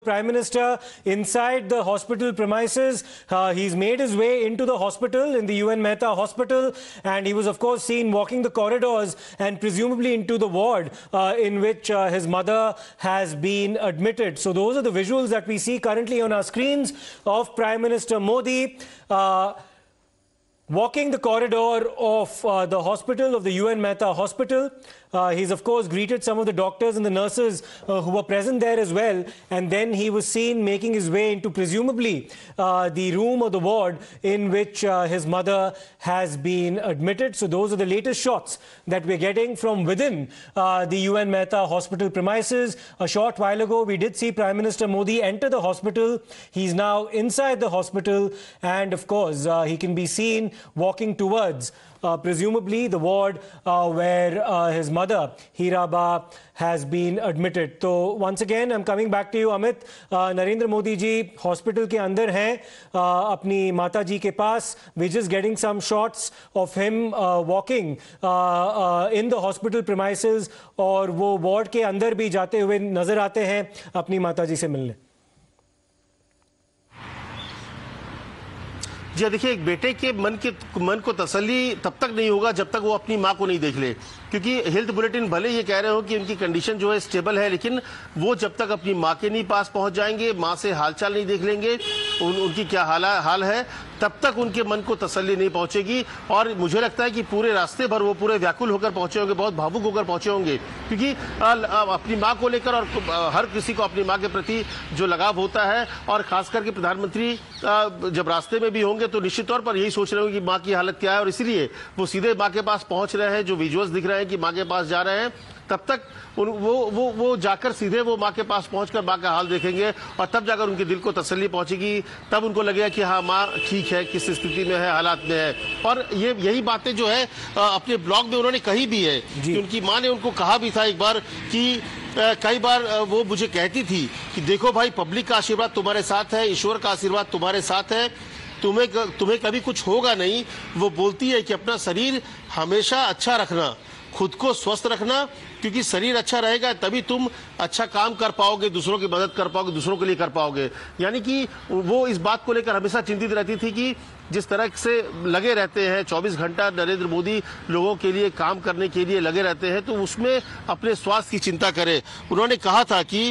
Prime Minister inside the hospital premises. He's made his way into the hospital, in the UN Mehta Hospital, and he was, of course, seen walking the corridors and presumably into the ward in which his mother has been admitted. So those are the visuals that we see currently on our screens of Prime Minister Modi walking the corridor of the hospital, of the UN Mehta Hospital. He's, of course, greeted some of the doctors and the nurses who were present there as well. And then he was seen making his way into, presumably, the room or the ward in which his mother has been admitted. So those are the latest shots that we're getting from within the UN Mehta Hospital premises. A short while ago, we did see Prime Minister Modi enter the hospital. He's now inside the hospital. And, of course, he can be seen walking towards presumably the ward where his mother, Hiraba, has been admitted. So once again, I'm coming back to you, Amit. Narendra Modi ji hospital के अंदर हैं अपनी माता जी के पास. We're just getting some shots of him walking in the hospital premises, और वो ward के अंदर भी जाते हुए नजर आते हैं अपनी माता जी से मिलने. जी देखिए, एक बेटे के मन को तसल्ली तब तक नहीं होगा जब तक वो अपनी मां को नहीं देख ले, क्योंकि हेल्थ बुलेटिन भले ये कह रहे हो कि उनकी कंडीशन जो है स्टेबल है, लेकिन वो जब तक अपनी मां के नहीं पास पहुंच जाएंगे, मां से हालचाल नहीं देख लेंगे उनकी क्या हाल है, तब तक उनके मन को तसल्ली नहीं पहुंचेगी. और मुझे लगता है कि पूरे रास्ते भर वो पूरे व्याकुल होकर पहुंचे होंगे, बहुत भावुक होकर पहुंचे होंगे, क्योंकि अपनी मां को लेकर और हर किसी को अपनी मां के प्रति जो लगाव होता है, और खास करके प्रधानमंत्री जब रास्ते में भी होंगे तो निश्चित तौर पर यही सोच रहे होंगे कि मां की हालत क्या है, और इसीलिए वो सीधे मां के पास पहुंच रहे हैं. जो विजुअल्स दिख रहे हैं कि मां के पास जा रहे हैं, तब तक वो जाकर सीधे वो मां के पास पहुंचकर मां का हाल देखेंगे, और तब जाकर उनके दिल को तसल्ली पहुंचेगी. तब उनको लगेगा कि हाँ, मां ठीक है, किस स्थिति में है, हालात में है. और यही बातें जो है अपने ब्लॉग में उन्होंने कही भी है कि उनकी मां ने उनको कहा भी था एक बार कि कई बार वो मुझे कहती थी कि देखो भाई, पब्लिक का आशीर्वाद तुम्हारे साथ है, ईश्वर का आशीर्वाद तुम्हारे साथ है, तुम्हें कभी कुछ होगा नहीं. वो बोलती है कि अपना शरीर हमेशा अच्छा रखना, खुद को स्वस्थ रखना, क्योंकि शरीर अच्छा रहेगा तभी तुम अच्छा काम कर पाओगे, दूसरों की मदद कर पाओगे, दूसरों के लिए कर पाओगे. यानी कि वो इस बात को लेकर हमेशा चिंतित रहती थी कि जिस तरह से लगे रहते हैं 24 घंटा नरेंद्र मोदी लोगों के लिए काम करने के लिए लगे रहते हैं, तो उसमें अपने स्वास्थ्य की चिंता करें. उन्होंने कहा था कि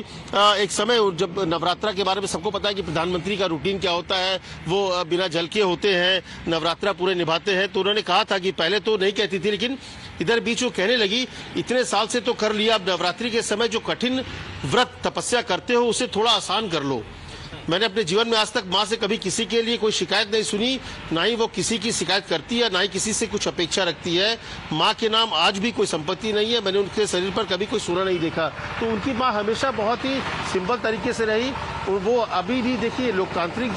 एक समय जब नवरात्रा के बारे में सबको पता है कि प्रधानमंत्री का रूटीन क्या होता है, वो बिना जल के होते हैं, नवरात्रा पूरे निभाते हैं. तो उन्होंने कहा था कि पहले तो नहीं कहती थी, लेकिन इधर बीच वो कहने लगी, इतने साल से तो कर लिया, अब नवरात्रि के समय जो कठिन व्रत तपस्या करते हो उसे थोड़ा आसान कर लो. मैंने अपने जीवन में आज तक मां से कभी किसी के लिए कोई शिकायत नहीं सुनी, ना ही वो किसी की शिकायत करती है, ना ही किसी से कुछ अपेक्षा रखती है. मां के नाम आज भी कोई संपत्ति नहीं है, मैंने उनके शरीर पर कभी कोई सोना नहीं देखा. तो उनकी मां हमेशा बहुत ही सिंपल तरीके से रही. वो अभी भी देखिए, लोकतांत्रिक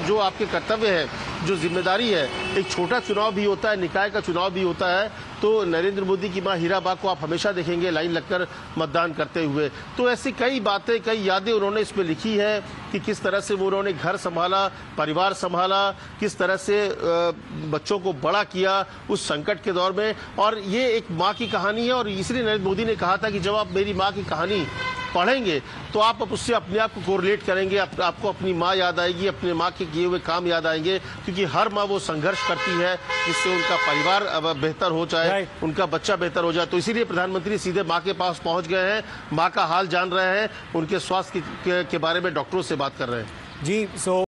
जो आपके कर्तव्य है, जो जिम्मेदारी है, एक छोटा चुनाव भी होता है, निकाय का चुनाव भी होता है, तो नरेंद्र मोदी की मां हीराबा को आप हमेशा देखेंगे लाइन लगकर मतदान करते हुए. तो ऐसी कई बातें, कई यादें उन्होंने इसमें लिखी है कि किस तरह से वो उन्होंने घर संभाला, परिवार संभाला, किस तरह से बच्चों को बड़ा किया उस संकट के दौर में. और ये एक माँ की कहानी है, और इसलिए नरेंद्र मोदी ने कहा था कि जब आप मेरी माँ की कहानी पढ़ेंगे तो आप उससे अपने आप को कोरिलेट करेंगे, आपको अपनी माँ याद आएगी, अपने माँ के किए हुए काम याद आएंगे, क्योंकि हर माँ वो संघर्ष करती है जिससे उनका परिवार बेहतर हो जाए, उनका बच्चा बेहतर हो जाए. तो इसीलिए प्रधानमंत्री सीधे माँ के पास पहुंच गए हैं, माँ का हाल जान रहे हैं, उनके स्वास्थ्य के बारे में डॉक्टरों से बात कर रहे हैं. जी, सो